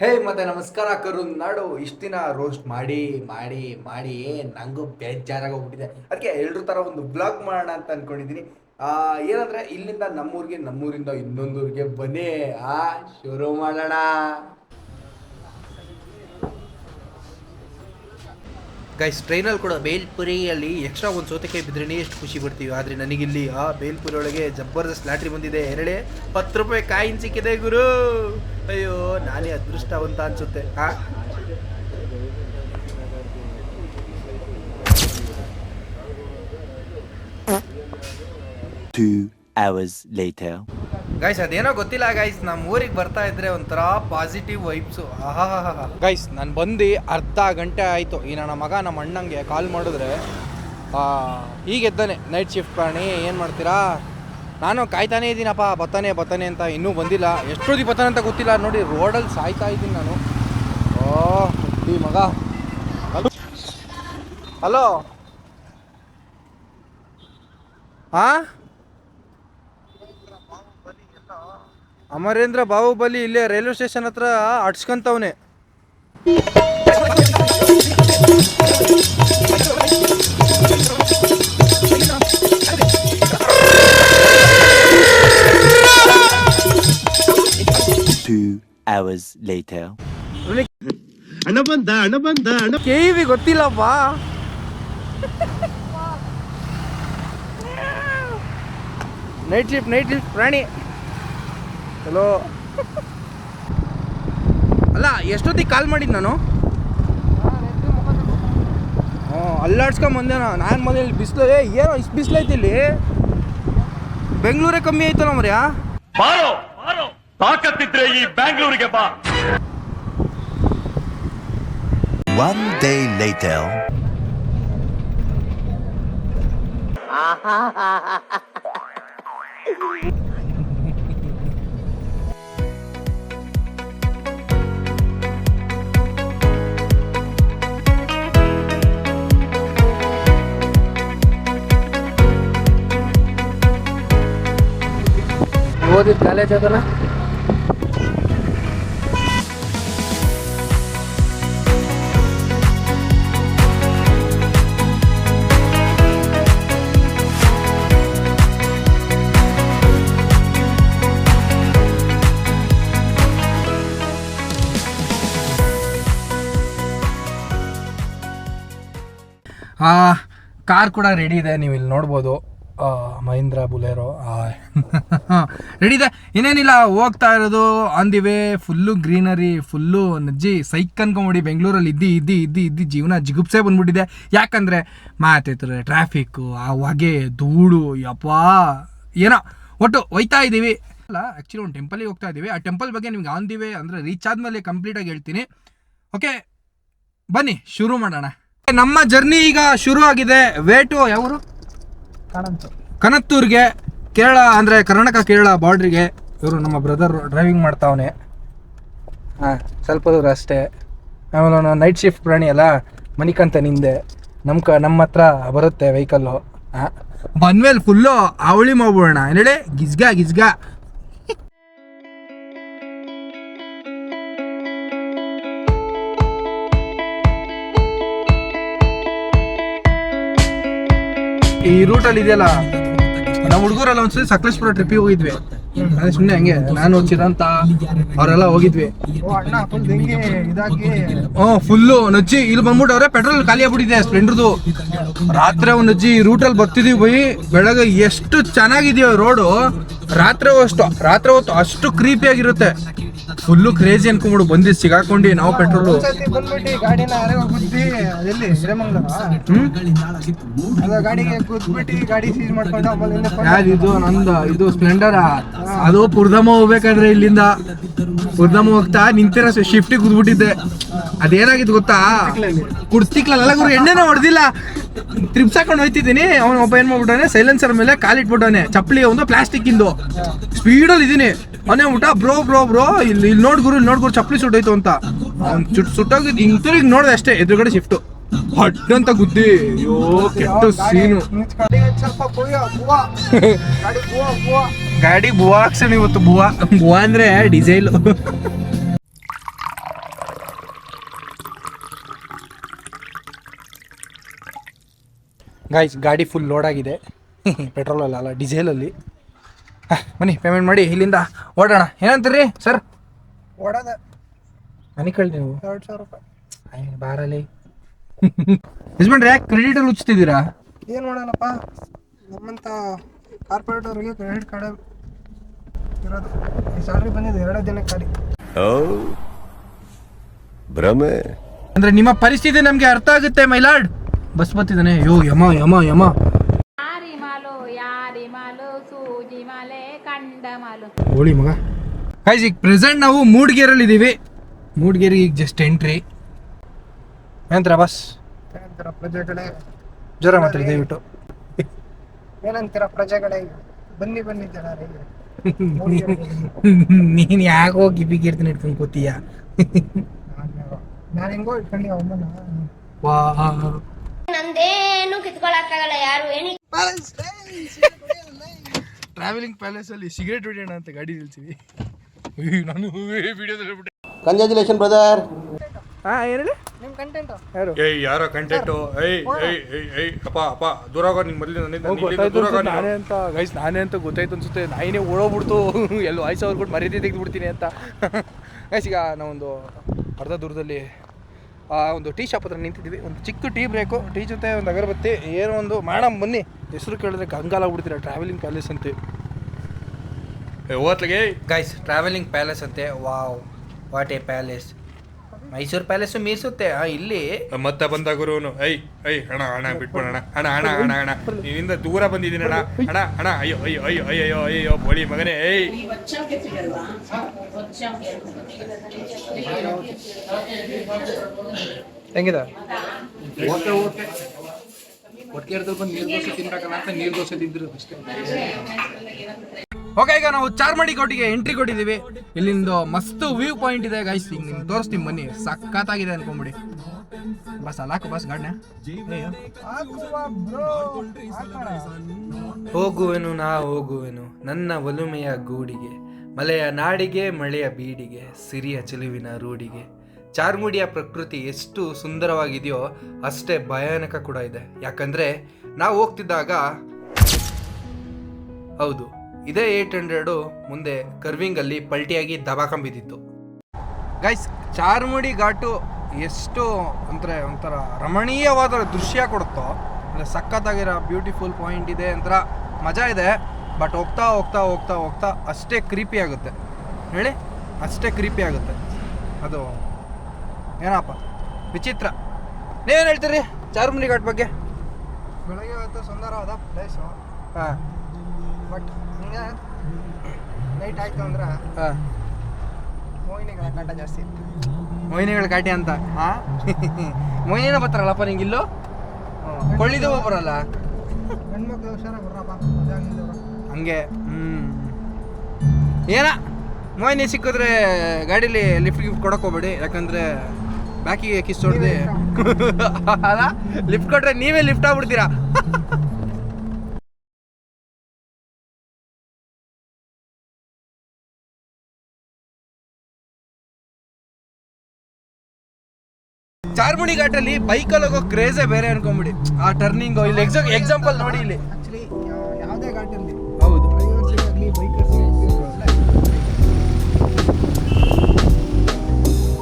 ಹೇ ಮತ್ತೆ ನಮಸ್ಕಾರ ಕರುನಾಡು. ಇಷ್ಟು ದಿನ ರೋಸ್ಟ್ ಮಾಡಿ ಮಾಡಿ ಮಾಡಿ ನಂಗೂ ಬೇಜಾರಾಗೋಗ್ಬಿಟ್ಟಿದೆ. ಅದಕ್ಕೆ ಎಲ್ರ ಥರ ಒಂದು ಬ್ಲಾಗ್ ಮಾಡೋಣ ಅಂತ ಅನ್ಕೊಂಡಿದ್ದೀನಿ. ಏನಂದ್ರೆ ಇಲ್ಲಿಂದ ನಮ್ಮೂರಿಗೆ, ನಮ್ಮೂರಿಂದ ಇನ್ನೊಂದೂರಿಗೆ ಬನ್ನಿ. ಶುರು ಮಾಡೋಣ. ಗೈಸ್, ಟ್ರೈನಲ್ಲಿ ಕೂಡ ಬೇಲ್ಪುರಿಯಲ್ಲಿ ಎಕ್ಸ್ಟ್ರಾ ಒಂದು ಸೌತೆಕಾಯಿ ಬಿದ್ರೇ ಎಷ್ಟು ಖುಷಿ ಪಡ್ತೀವಿ. ಆದರೆ ನನಗಿಲ್ಲಿ ಬೇಲ್ಪುರಿ ಒಳಗೆ ಜಬರ್ದಸ್ತ್ ಲಾಟ್ರಿ ಬಂದಿದೆ. 10 ರೂಪಾಯಿ ಕಾಯಿನ್ ಸಿಕ್ಕಿದೆ ಗುರು. ಅಯ್ಯೋ, ನಾನೇ ಅದೃಷ್ಟವಂತ ಅನ್ಸುತ್ತೆ. 2 hours later. ಗೈಸ್, ಅದೇನೋ ಗೊತ್ತಿಲ್ಲ ಗೈಸ್, ನಮ್ಮ ಊರಿಗೆ ಬರ್ತಾ ಇದ್ರೆ ಒಂಥರ ಪಾಸಿಟಿವ್ ವೈಬ್ಸು. ಗೈಸ್, ನಾನು ಬಂದು ಅರ್ಧ ಗಂಟೆ ಆಯಿತು. ಈ ನನ್ನ ಮಗ ನಮ್ಮ ಅಣ್ಣಂಗೆ ಕಾಲ್ ಮಾಡಿದ್ರೆ ಈಗ ಎದ್ದಾನೆ. ನೈಟ್ ಶಿಫ್ಟ್ ಪ್ರಾಣಿ, ಏನು ಮಾಡ್ತೀರಾ? ನಾನು ಕಾಯ್ತಾನೇ ಇದ್ದೀನಪ್ಪ, ಬತ್ತಾನೆ ಅಂತ. ಇನ್ನೂ ಬಂದಿಲ್ಲ. ಎಷ್ಟೊತ್ತಿಗೆ ಬತ್ತಾನೆ ಅಂತ ಗೊತ್ತಿಲ್ಲ. ನೋಡಿ, ರೋಡಲ್ಲಿ ಸಾಯ್ತಾ ಇದ್ದೀನಿ ನಾನು. ಈ ಮಗ. ಹಲೋ. ಅಮರೇಂದ್ರ ಬಾಹುಬಲಿ ಇಲ್ಲೇ ರೈಲ್ವೆ ಸ್ಟೇಷನ್ ಹತ್ರ ಅಡ್ಸ್ಕೊಂತವನೆ. ಕೇವಿ ಗೊತ್ತಿಲ್ಲಪ್ಪ. ನೈಟ್ ಶಿಫ್ಟ್ ಪ್ರಾಣಿ. ಹಲೋ. ಅಲ್ಲ, ಎಷ್ಟೊತ್ತಿಗೆ ಕಾಲ್ ಮಾಡಿದ್ದು ನಾನು? ಅಲ್ಲಾಡ್ಸ್ಕೊಂಬಂದೆ ನಾನು ಮನೇಲಿ. ಬಿಸಿಲು ಏನೋ ಇಷ್ಟು ಬಿಸಿಲೈತಿ ಇಲ್ಲಿ. ಬೆಂಗಳೂರೇ ಕಮ್ಮಿ ಆಯ್ತಲ್ಲ ಮರ್ಯಾ. ತಾಕತ್ತಿದ್ರೆ ಈ ಬೆಂಗಳೂರಿಗೆ ಬಾ. One day later. ಓದಿದ ಕಾಲೇಜ್ ಅದಲ್ಲ. ಕಾರ್ ಕೂಡ ರೆಡಿ ಇದೆ, ನೀವು ಇಲ್ಲಿ ನೋಡ್ಬೋದು. ಮಹೀಂದ್ರ ಬುಲೆರೋ ರೆಡಿ ಇದೆ. ಇನ್ನೇನಿಲ್ಲ, ಹೋಗ್ತಾ ಇರೋದು on the way. Full greenery, full ನಜ್ಜಿ ಸೈಕ್ ಅನ್ಕೊಂಬಿಡಿ. ಬೆಂಗಳೂರಲ್ಲಿ ಇದ್ದು ಜೀವನ ಜಿಗುಪ್ಸೆ ಬಂದ್ಬಿಟ್ಟಿದೆ. ಯಾಕಂದರೆ ಮಾತೈತಾರೆ, ಟ್ರಾಫಿಕ್ಕು, ಆ ಹೊಗೆ, ಧೂಳು, ಯಪ್ಪಾ ಏನೋ. ಒಟ್ಟು ಹೋಯ್ತಾ ಇದ್ದೀವಿ. ಅಲ್ಲ, ಆ್ಯಕ್ಚುಲಿ ಒಂದು ಟೆಂಪಲಿಗೆ ಹೋಗ್ತಾ ಇದ್ದೀವಿ. ಆ ಟೆಂಪಲ್ ಬಗ್ಗೆ ನಿಮ್ಗೆ ಆನ್ ದಿ ವೇ ಅಂದರೆ ರೀಚ್ ಆದಮೇಲೆ ಕಂಪ್ಲೀಟಾಗಿ ಹೇಳ್ತೀನಿ. ಓಕೆ, ಬನ್ನಿ ಶುರು ಮಾಡೋಣ. ನಮ್ಮ ಜರ್ನಿ ಈಗ ಶುರು ಆಗಿದೆ. ವೇಟು ಯಾವರು? ಕನತ್ತೂರ್ಗೆ, ಕೇರಳ ಅಂದರೆ ಕರ್ನಾಟಕ ಕೇರಳ ಬಾರ್ಡ್ರಿಗೆ. ಇವರು ನಮ್ಮ ಬ್ರದರ್ ಡ್ರೈವಿಂಗ್ ಮಾಡ್ತಾವನೆ. ಸ್ವಲ್ಪ ದೂರ ಅಷ್ಟೇ. ಆಮೇಲೆ ಅವನು ನೈಟ್ ಶಿಫ್ಟ್ ಪ್ರಾಣಿ ಅಲ್ಲ, ಮನಿಕಂತ ನಿಂದೆ ನಮ್ಮ ಹತ್ರ ಬರುತ್ತೆ ವೆಹಿಕಲ್ಲು. ಬಂದ್ಮೇಲೆ ಫುಲ್ಲು ಅವಳಿ ಮಾಡ್ಬಿಡೋಣ. ಏನೇಳಿ ಗಿಜ್ಗಾ. ಈ ರೂಟಲ್ಲಿ ಇದೆಯಲ್ಲ, ನಾವು ಹುಡುಗರೆಲ್ಲ ಒಂದ್ಸತಿ ಸಕಲೇಶ್ಪುರ ಟ್ರಿಪ್ಪಿಗೆ ಹೋಗಿದ್ವಿ. ಅದೇ ಸುಮ್ಮನೆ ಹಂಗೆ ನಾನು ಚಿರಂತ ಅವರೆಲ್ಲ ಹೋಗಿದ್ವಿ. ಫುಲ್ಲು ನಜ್ಜಿ ಇಲ್ಲಿ ಬಂದ್ಬಿಟ್ಟವ್ರೆ. ಪೆಟ್ರೋಲ್ ಖಾಲಿ ಆಗ್ಬಿಟ್ಟಿದೆ ಸ್ಪ್ಲೆಂಡರ್ದು. ರಾತ್ರಿ ಒಂದು ನಜ್ಜಿ ಈ ರೂಟಲ್ಲಿ ಬರ್ತಿದೀವಿ ಬೈ. ಬೆಳಗ್ಗೆ ಎಷ್ಟು ಚೆನ್ನಾಗಿದೆಯೋ ರೋಡು. ರಾತ್ರಿ ಹೊತ್ತು ಅಷ್ಟು ಕ್ರೀಪಿ ಆಗಿರುತ್ತೆ. ಫುಲ್ಲು ಕ್ರೇಜಿ ಅನ್ಕೊಂಬಿಡು. ಬಂದು ಸಿಗಾಕೊಂಡು ನಾವು ಪೆಟ್ರೋಲು. ಇದು ಸ್ಪ್ಲೆಂಡರ್. ಅದು ಪುರ್ದಮ್ಮ ಹೋಗ್ಬೇಕಾದ್ರೆ ಇಲ್ಲಿಂದ ಪುರ್ದಮ್ಮ ಹೋಗ್ತಾ ನಿಂತಿರೋ ಶಿಫ್ಟಿಗೆ ಕುದ್ಬಿಟ್ಟಿದ್ದೆ. ಅದೇನಾಗಿತ್ತು ಗೊತ್ತಾ? ಕುಡ್ತಿಕ್ಲಲ್ಲ ಗುರು, ಎಣ್ಣೆನ ಹೊಡೆದಿಲ್ಲ. ತ್ರಿಪ್ಸಾಕೊಂಡು ಹೋಯ್ತಿದ್ದೀನಿ. ಅವನು ಒಬ್ಬ ಏನ್ ಮಾಡ್ಬಿಟ್ಟವನೆ, ಸೈಲೆನ್ಸರ್ ಮೇಲೆ ಕಾಲಿಟ್ಬಿಟ್ಟವನೆ. ಚಪ್ಪಲಿ ಒಂದು ಪ್ಲಾಸ್ಟಿಕ್ ಇಂದು. ಸ್ಪೀಡಲ್ಲಿ ಇದೀನಿ. ಅವನೇ ಊಟ ಬ್ರೋ ಇಲ್ಲಿ ನೋಡ್ಗುರು ಚಪ್ಪಲಿ ಸುಟ್ಟೋಯ್ತು ಅಂತ. ಅವ್ನು ಸುಟ್ಟೋಗಿದ್ದು ಹಿಂಗ್ ನೋಡ್ದೆ ಅಷ್ಟೇ. ಎದುರುಗಡೆ ಶಿಫ್ಟು ಹಟ್ ಅಂತ ಗುದ್ದಿ. ಅಯ್ಯೋ, ಕೆಟ್ಟ ಸೀನು. ಗಾಡಿ ಬುವಾ ಹಾಕ್ಸೋಣ ಇವತ್ತು. ಬುವಾ ಅಂದ್ರೆ ಡೀಸೆಲ್. ಗಾಯ್ಸ್ ಗಾಡಿ ಫುಲ್ ಲೋಡ್ ಆಗಿದೆ ಪೆಟ್ರೋಲಲ್ಲ ಅಲ್ಲ ಡೀಸೆಲಲ್ಲಿ. ಬನ್ನಿ ಪೇಮೆಂಟ್ ಮಾಡಿ ಇಲ್ಲಿಂದ ಓಡೋಣ. ಏನಂತೀರಿ ಸರ್? ಓಡೋದ ಮನೆ ಕಳ್ಳಿ ನೀವು 2,000 ರೂಪಾಯಿ ಬಾರಲ್ಲಿ ಯಜಮಾನ್ರೆ ಯಾಕೆ ಕ್ರೆಡಿಟಲ್ಲಿ ಉಚ್ತಿದ್ದೀರಾ? ಏನು ಮಾಡೋಣಪ್ಪ, ನಮ್ಮಂಥ ಕಾರ್ಪೊರೇಟವ್ರಿಗೆ ಕ್ರೆಡಿಟ್ ಕಾರ್ಡ್ ಇರೋದು. ಈ ಸ್ಯಾಲ್ರಿ ಬಂದಿದ್ದು 2 ದಿನಕ್ಕೆ ಖಾಲಿ. ಭ್ರಮೆ. ಅಂದ್ರೆ ನಿಮ್ಮ ಪರಿಸ್ಥಿತಿ ನಮ್ಗೆ ಅರ್ಥ ಆಗುತ್ತೆ ಮೈಲಾರ್ಡ್. ಬಸ್ ಬರ್ತಿದ್ದಾನೆ. ಯೋ ಯಮ ಯಮ ಯಮ. ಹೋಳಿ ಮಗ. ಗೈಸ್ ಈಗ ಪ್ರೆಸೆಂಟ್ ನಾವು ಮೂಡ್ಗೇರಲ್ಲಿ ಇದ್ದೀವಿ. ಮೂಡ್ಗೇರಿಗೆ ಈಗ ಜಸ್ಟ್ ಎಂಟ್ರಿ. ಏನಂತೀರ ಬಸ್? ಏನಂತೀರ ಪ್ರಜೆಗಳೇ? ಜ್ವರ ಮಾತ್ರ ದಯವಿಟ್ಟು. ಏನಂತೀರ ಪ್ರಜೆಗಳೇ? ಬನ್ನಿ ಬನ್ನಿ ಜನರೇ. ನೀನ್ ಯಾಕೋ ಗಿಪಿ ಕೀರ್ತನ ಇಟ್ಕೊಂಡು ಕೂತೀಯ? ನಾನು ಹೆಂಗೋ ಇಟ್ಕೊಂಡು ಅವನ್ನ ವಾ ನಂದೇನು ಕಿತ್ಕೊಳಕ್ಕಾಗಲ್ಲ ಯಾರು ಏನಿ. ಟ್ರಾವೆಲಿಂಗ್ ಪ್ಯಾಲೇಸ್ ಅಲ್ಲಿ ಸಿಗರೇಟ್ ಹೊಡೆಯೋಣ ಅಂತ ಗಾಡಿ ನಿಲ್ಸಿವಿ. ನಾನು ವಿಡಿಯೋದಲ್ಲಿ ಕಂಗ್ರ್ಯಾಚುಲೇಷನ್ ಬ್ರದರ್. ಏನೇಳಿ ನಿಮ್ಮ ಕಂಟೆಂಟ್ ಯಾರು? ಏಯ್ ಯಾರೋ ಕಂಟೆಂಟು. ಏಯ್ ಏಯ್ ಏಯ್ ಏಯ್ ಅಪ್ಪ ದೂರ ಹೋಗೋ ನಿನ್ ಮೊದಲು ಗೊತ್ತಾಯ್ತು ನಾನೇ ಅಂತ. ಗೈಸ್ ನಾನೇ ಅಂತ ಗೊತ್ತಾಯ್ತು ಅನ್ಸುತ್ತೆ. ನಾಯಿನೇ ಓಡೋಗ್ಬಿಡ್ತು ಎಲ್ಲೋ ಆಯ್ಸು ಅವ್ರು ಕೊಟ್ಟು ಮರ್ಯಾದೆ ತೆಗೆದುಬಿಡ್ತೀನಿ ಅಂತ. ಗೈಸ್ ಈಗ ನಾವೊಂದು ಅರ್ಧ ದೂರದಲ್ಲಿ ಒಂದು ಟೀ ಶಾಪ್ ಹತ್ರ ನಿಂತಿದ್ದೀವಿ. ಒಂದು ಚಿಕ್ಕ ಟೀ ಬ್ರೇಕು, ಟೀ ಜೊತೆ ಒಂದು ಅಗರಬತ್ತಿ, ಏನೋ ಒಂದು ಮಾಡೋಣ ಬನ್ನಿ. ಹೆಸರು ಕೇಳಿದ್ರೆ ಕಂಗಾಲಾಗ್ಬಿಡ್ತೀರ. ಟ್ರಾವೆಲಿಂಗ್ ಪ್ಯಾಲೇಸ್ ಅಂತೆ ಓತ್ಲಿಗೆ. ಗೈಸ್ ಟ್ರಾವೆಲಿಂಗ್ ಪ್ಯಾಲೇಸ್ ಅಂತೆ. Wow what a palace. Mysuru palace ಮೀರ್ಸುತ್ತೆ ಇಲ್ಲಿ. ಮತ್ತೆ ಬಂದ ಗುರುನು ಐಯ್ ಐಯ್ ಹಣ ಹಣ ಬಿಟ್ಬಿಡೋಣ. ಹಣ ಹಣ ಹಣ ಹಣ ನಿನ್ನಿಂದ ದೂರ ಬಂದಿದ್ದೀನಿ ಅಣ್ಣ. ಹಣ ಹಣ ಅಯ್ಯೋ ಅಯ್ಯೋ ಅಯ್ಯೋ ಅಯ್ಯೋ ಅಯ್ಯೋ ಬೋಳಿ ಮಗನೇ. ಏಯ್ ಹೆಂಗಿದೆ? ಹೊಟ್ಟೆರ್ದಲ್ಲಿ ಬಂದು ನೀರು ದೋಸೆ ತಿನ್ಬೇಕಲ್ಲ ಅಂತ ನೀರು ದೋಸೆ ತಿಂದಿರೋದು ಅಷ್ಟೇ. ಓಕೆ ಈಗ ನಾವು ಚಾರ್ಮಾಡಿ ಕೋಟೆಗೆ ಎಂಟ್ರಿ ಕೊಟ್ಟಿದ್ದೀವಿ. ಇಲ್ಲಿಂದ ಮಸ್ತ್ ವ್ಯೂ ಪಾಯಿಂಟ್ ಇದೆ ಗೈಸ್. ಈಗ ನಿಮ್ಗೆ ತೋರಿಸ್ತೀನಿ ಬನ್ನಿ. ಸಖತ್ತಾಗಿದೆ ಅನ್ಕೊಂಬಿಡಿ. ಬಸ್ ಅಲ್ಲಾಕು ಬಸ್ ಗಾಡಿನ ಹೋಗುವೆನು ನಾ ಹೋಗುವೆನು ನನ್ನ ಒಲುಮೆಯ ಗೂಡಿಗೆ, ಮಲೆಯ ನಾಡಿಗೆ ಮಳೆಯ ಬೀಡಿಗೆ, ಸಿರಿಯ ಚೆಲುವಿನ ರೂಢಿಗೆ. ಚಾರ್ಮುಡಿಯ ಪ್ರಕೃತಿ ಎಷ್ಟು ಸುಂದರವಾಗಿದೆಯೋ ಅಷ್ಟೇ ಭಯಾನಕ ಕೂಡ ಇದೆ. ಯಾಕಂದರೆ ನಾವು ಹೋಗ್ತಿದ್ದಾಗ ಹೌದು ಇದೇ 800 ಮುಂದೆ ಕರ್ವಿಂಗಲ್ಲಿ ಪಲ್ಟಿಯಾಗಿ ದಬಾಕೊಂಬಿದ್ದಿತ್ತು. ಗೈಸ್ ಚಾರ್ಮುಡಿ ಘಾಟು ಎಷ್ಟು ಅಂದರೆ ಒಂಥರ ರಮಣೀಯವಾದ ದೃಶ್ಯ ಕೊಡುತ್ತೋ. ಅಂದರೆ ಸಖತ್ತಾಗಿರೋ ಬ್ಯೂಟಿಫುಲ್ ಪಾಯಿಂಟ್ ಇದೆ, ಒಂಥರ ಮಜಾ ಇದೆ. ಬಟ್ ಹೋಗ್ತಾ ಹೋಗ್ತಾ ಹೋಗ್ತಾ ಹೋಗ್ತಾ ಅಷ್ಟೇ ಕ್ರೀಪಿ ಆಗುತ್ತೆ. ಹೇಳಿ ಅಷ್ಟೇ ಕ್ರೀಪಿ ಆಗುತ್ತೆ. ಅದು ಏನಪ್ಪ ವಿಚಿತ್ರ. ನೀವೇನು ಹೇಳ್ತೀರಿ ಚಾರ್ಮುಡಿ ಘಾಟ್ ಬಗ್ಗೆ? ಬೆಳಗ್ಗೆ ಹೊತ್ತು ಸುಂದರವಾದ ಪ್ಲೇಸು. ಹಾಂ ಬಟ್ ಹಿಂಗೆ ನೈಟ್ ಆಯ್ತು ಅಂದ್ರೆ ಹಾಂ ಮೋಹಿನಿಗಳ ಕಾಟ ಜಾಸ್ತಿ. ಮೊಯ್ನಿಗಳ ಕಾಟಿ ಅಂತ. ಹಾಂ ಮೊಯ್ನಿನ ಬರ್ತಾರಲ್ಲಪ್ಪ ನಿಂಗಿಲ್ಲು ಕೊಳ್ಳಿದು ಬರಲ್ಲ. ಹೆಣ್ಮಕ್ಳು ಹುಷಾರಾಗಿ ಬರ್ರಪ್ಪ, ಮಜಾಗಿದ್ದವ್ರು. ಹಂಗೆ ಏನ ಮೊಯ್ನಿ ಸಿಕ್ಕಿದ್ರೆ ಗಾಡೀಲಿ ಲಿಫ್ಟ್ ಗಿಫ್ಟ್ ಕೊಡಕ್ಕೆ ಹೋಗ್ಬೇಡಿ. ಯಾಕಂದರೆ ಬ್ಯಾಕಿಗೆ ಕಿಸ್ ಹೊಡೆದು ಅಲ್ಲ ಲಿಫ್ಟ್ ಕೊಟ್ರೆ ನೀವೇ ಲಿಫ್ಟ್ ಆಗ್ಬಿಡ್ತೀರಾ. ಚಾರ್ಮುಡಿ ಘಾಟಲ್ಲಿ ಬೈಕಲ್ಲಿ ಹೋಗೋ ಕ್ರೇಜೇ ಬೇರೆ ಅನ್ಕೊಂಬಿಡಿ. ಆ ಟರ್ನಿಂಗ್ ಇಲ್ಲಿ ಎಕ್ಸಾಂಪಲ್ ನೋಡಿ ಇಲ್ಲಿ. ಆ್ಯಕ್ಚುಲಿ ಯಾವುದೇ ಘಾಟ್ ಇರಲಿ, ಹೌದು ಡ್ರೈವರ್ಸ್ ಆಗಲಿ ಬೈಕರ್ಸ್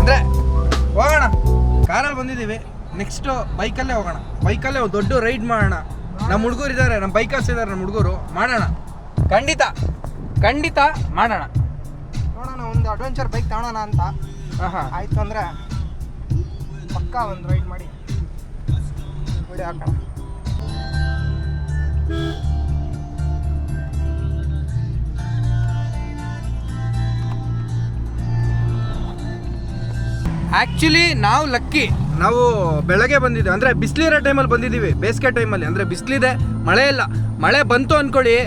ಅಂದರೆ ಹೋಗೋಣ. ಕಾರಲ್ಲಿ ಬಂದಿದ್ದೀವಿ, ನೆಕ್ಸ್ಟು ಬೈಕಲ್ಲೇ ಹೋಗೋಣ. ಬೈಕಲ್ಲೇ ಒಂದು ದೊಡ್ಡ ರೈಡ್ ಮಾಡೋಣ. ನಮ್ಮ ಹುಡುಗರು ಇದ್ದಾರೆ, ನಮ್ಮ ಬೈಕರ್ಸ್ ಇದ್ದಾರೆ, ನಮ್ಮ ಹುಡುಗರು ಮಾಡೋಣ. ಖಂಡಿತ ಖಂಡಿತ ಮಾಡೋಣ. ನೋಡೋಣ, ಒಂದು ಅಡ್ವೆಂಚರ್ ಬೈಕ್ ತಗೊಳ್ಳೋಣ ಅಂತ. ಹಾಂ ಆಯಿತು ಅಂದರೆ ಪಕ್ಕ ಒಂದು ರೈಡ್ ಮಾಡಿ ವಿಡಿಯೋ ಹಾಕೋಣ. ಆ್ಯಕ್ಚುಲಿ ನಾವು ಲಕ್ಕಿ. ನಾವು ಬೆಳಗ್ಗೆ ಬಂದಿದ್ದೀವಿ, ಅಂದರೆ ಬಿಸಿಲಿರೋ ಟೈಮಲ್ಲಿ ಬಂದಿದ್ದೀವಿ. ಬೇಸಿಗೆ ಟೈಮಲ್ಲಿ ಅಂದರೆ ಬಿಸಿಲಿದೆ, ಮಳೆ ಇಲ್ಲ. ಮಳೆ ಬಂತು ಅಂದ್ಕೊಳ್ಳಿ,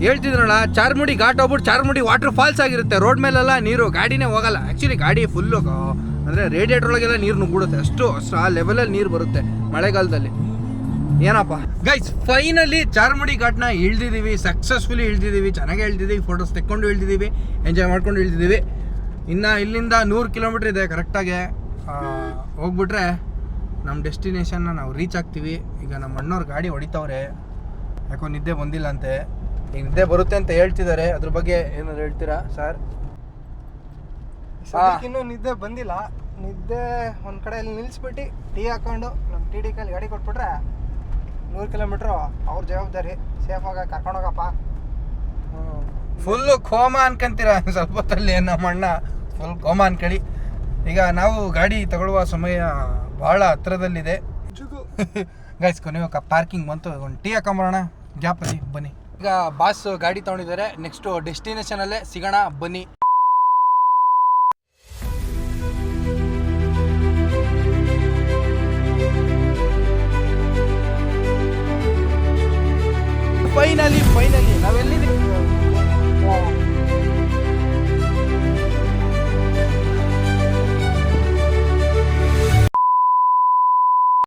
ಹೇಳ್ತಿದ್ರಲ್ಲ ಚಾರ್ಮುಡಿ ಘಾಟ್ ಹೋಗ್ಬಿಟ್ಟು ಚಾರ್ಮುಡಿ ವಾಟರ್ ಫಾಲ್ಸ್ ಆಗಿರುತ್ತೆ. ರೋಡ್ ಮೇಲೆಲ್ಲ ನೀರು, ಗಾಡಿನೇ ಹೋಗಲ್ಲ. ಆ್ಯಕ್ಚುಲಿ ಗಾಡಿ ಫುಲ್ಲು ಅಂದರೆ ರೇಡಿಯೇಟರ್ ಒಳಗೆಲ್ಲ ನೀರು ನುಗ್ಬಿಡುತ್ತೆ. ಅಷ್ಟು ಆ ಲೆವೆಲಲ್ಲಿ ನೀರು ಬರುತ್ತೆ ಮಳೆಗಾಲದಲ್ಲಿ. ಏನಪ್ಪ ಗೈಸ್ ಫೈನಲಿ ಚಾರ್ಮುಡಿ ಘಾಟ್ನ ಇಳ್ದಿದ್ದೀವಿ. ಸಕ್ಸಸ್ಫುಲಿ ಇಳ್ದಿದ್ದೀವಿ, ಚೆನ್ನಾಗೇ ಇಳ್ದಿದ್ದೀವಿ. ಫೋಟೋಸ್ ತೆಕ್ಕೊಂಡು ಇಳ್ದಿದ್ದೀವಿ, ಎಂಜಾಯ್ ಮಾಡ್ಕೊಂಡು ಇಳ್ದಿದ್ದೀವಿ. ಇನ್ನು ಇಲ್ಲಿಂದ 100 ಕಿಲೋಮೀಟ್ರ್ ಇದೆ ಕರೆಕ್ಟಾಗಿ. ಹೋಗ್ಬಿಟ್ರೆ ನಮ್ಮ ಡೆಸ್ಟಿನೇಷನ್ನ ನಾವು ರೀಚ್ ಆಗ್ತೀವಿ. ಈಗ ನಮ್ಮ ಅಣ್ಣವ್ರ ಗಾಡಿ ಹೊಡಿತವ್ರೆ, ಯಾಕೋ ನಿದ್ದೆ ಬಂದಿಲ್ಲ ಅಂತೆ. ಈಗ ನಿದ್ದೆ ಬರುತ್ತೆ ಅಂತ ಹೇಳ್ತಿದ್ದಾರೆ, ಅದ್ರ ಬಗ್ಗೆ ಏನಾದ್ರು ಹೇಳ್ತೀರಾ ಸರ್? ಇನ್ನೂ ನಿದ್ದೆ ಬಂದಿಲ್ಲ. ನಿದ್ದೆ ಒಂದು ಕಡೆಯಲ್ಲಿ ನಿಲ್ಲಿಸ್ಬಿಟ್ಟು ಟೀ ಹಾಕೊಂಡು ನಮ್ಮ ಟಿ ಡಿ ಕೈಲಿ ಗಾಡಿ ಕೊಟ್ಬಿಟ್ರೆ 100 ಕಿಲೋಮೀಟ್ರು ಅವ್ರ ಜವಾಬ್ದಾರಿ, ಸೇಫಾಗಿ ಕರ್ಕೊಂಡೋಗಪ್ಪ. ಫುಲ್ಲು ಕೋಮ ಅನ್ಕೊಂತೀರ ಸ್ವಲ್ಪ ಹೊತ್ತಲ್ಲಿ ನಮ್ಮ ಅಣ್ಣ, ಫುಲ್ ಕೋಮ ಅನ್ಕೊಳ್ಳಿ. ಈಗ ನಾವು ಗಾಡಿ ತಗೊಳ್ಳುವ ಸಮಯ ಭಾಳ ಹತ್ರದಲ್ಲಿದೆ. ಗೈಸ್ ಕೊನೆಯ ಪಾರ್ಕಿಂಗ್ ಬಂತು, ಒಂದು ಟೀ ಹಾಕೊಂಬರೋಣ ಗ್ಯಾಪಲ್ಲಿ, ಬನ್ನಿ. ಈಗ ಬಾಸ್ ಗಾಡಿ ತೊಗೊಂಡಿದ್ದಾರೆ, ನೆಕ್ಸ್ಟು ಡೆಸ್ಟಿನೇಷನಲ್ಲೇ ಸಿಗೋಣ ಬನ್ನಿ.